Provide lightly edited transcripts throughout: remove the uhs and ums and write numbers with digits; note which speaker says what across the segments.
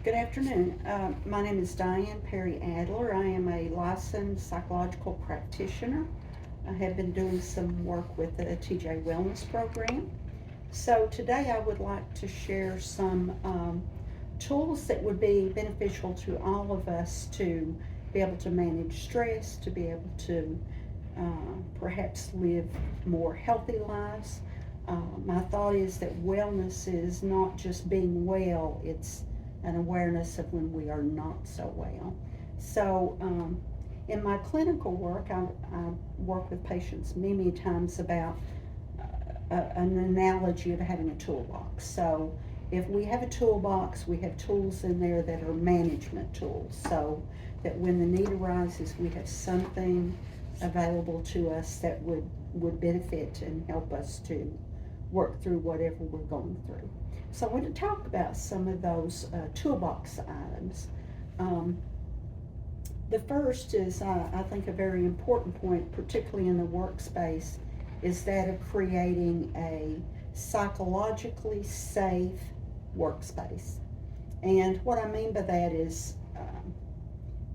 Speaker 1: Good afternoon. My name is Diane Perry Adler. I am a licensed psychological practitioner. I have been doing some work with the TJ Wellness Program. So today I would like to share some tools that would be beneficial to all of us to be able to manage stress, to be able to perhaps live more healthy lives. My thought is that wellness is not just being well, it's an awareness of when we are not so well. So, in my clinical work, I work with patients many times about an analogy of having a toolbox. So, if we have a toolbox, we have tools in there that are management tools. So that when the need arises, we have something available to us that would benefit and help us to work through whatever we're going through. So I want to talk about some of those toolbox items. Um, the first is, I think, a very important point, particularly in the workspace, is that of creating a psychologically safe workspace. And what I mean by that is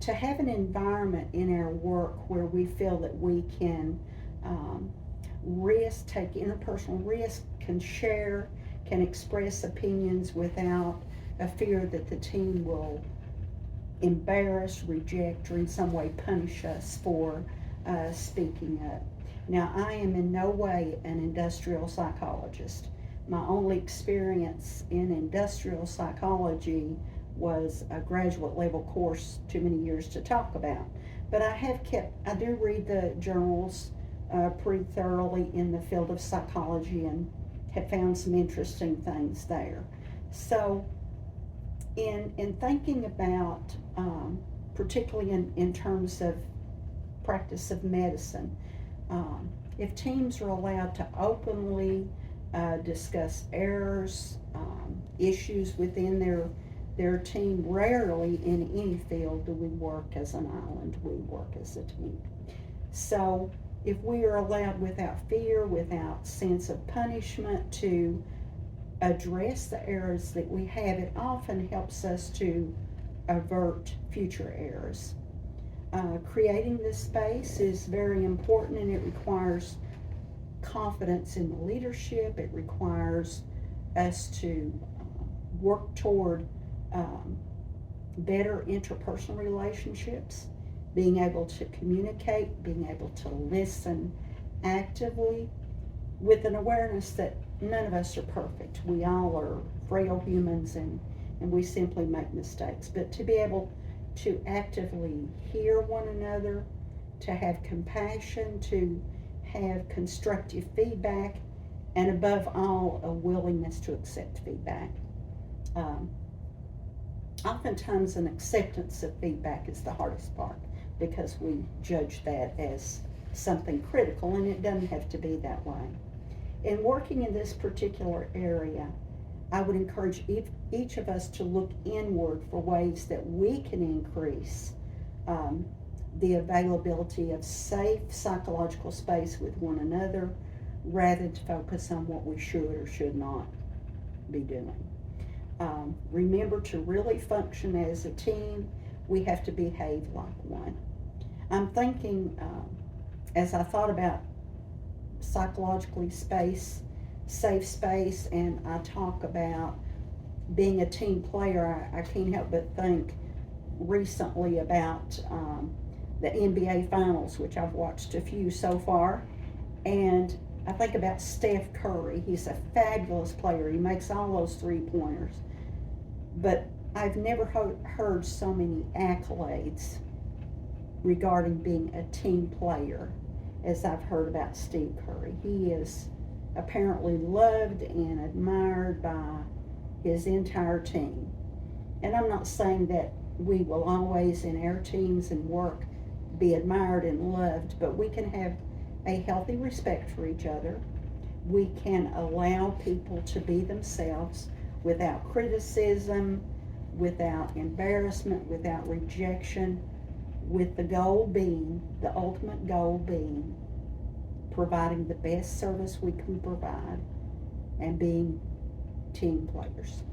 Speaker 1: to have an environment in our work where we feel that we can um, risk, take interpersonal risk, can share, can express opinions without a fear that the team will embarrass, reject, or in some way punish us for speaking up. Now, I am in no way an industrial psychologist. My only experience in industrial psychology was a graduate level course, too many years to talk about. But I do read the journals pretty thoroughly in the field of psychology and have found some interesting things there. So, in thinking about, particularly in terms of practice of medicine, if teams are allowed to openly discuss errors, issues within their team, rarely in any field do we work as an island, we work as a team. So if we are allowed without fear, without sense of punishment to address the errors that we have, it often helps us to avert future errors. Creating this space is very important and it requires confidence in the leadership. It requires us to work toward um, better interpersonal relationships, being able to communicate, being able to listen actively with an awareness that none of us are perfect. We all are frail humans and we simply make mistakes. But to be able to actively hear one another, to have compassion, to have constructive feedback, and above all, a willingness to accept feedback. Um, Oftentimes, an acceptance of feedback is the hardest part because we judge that as something critical, and it doesn't have to be that way. In working in this particular area, I would encourage each of us to look inward for ways that we can increase um, the availability of safe psychological space with one another rather than to focus on what we should or should not be doing. Remember to really function as a team, we have to behave like one. I'm thinking, as I thought about psychologically safe space, and I talk about being a team player, I can't help but think recently about the NBA Finals, which I've watched a few so far, and I think about Steph Curry. He's a fabulous player. He makes all those 3 pointers. But I've never heard so many accolades regarding being a team player as I've heard about Steve Curry. He is apparently loved and admired by his entire team. And I'm not saying that we will always in our teams and work be admired and loved, but we can have a healthy respect for each other. We can allow people to be themselves without criticism, without embarrassment, without rejection, with the goal being, the ultimate goal being, providing the best service we can provide and being team players.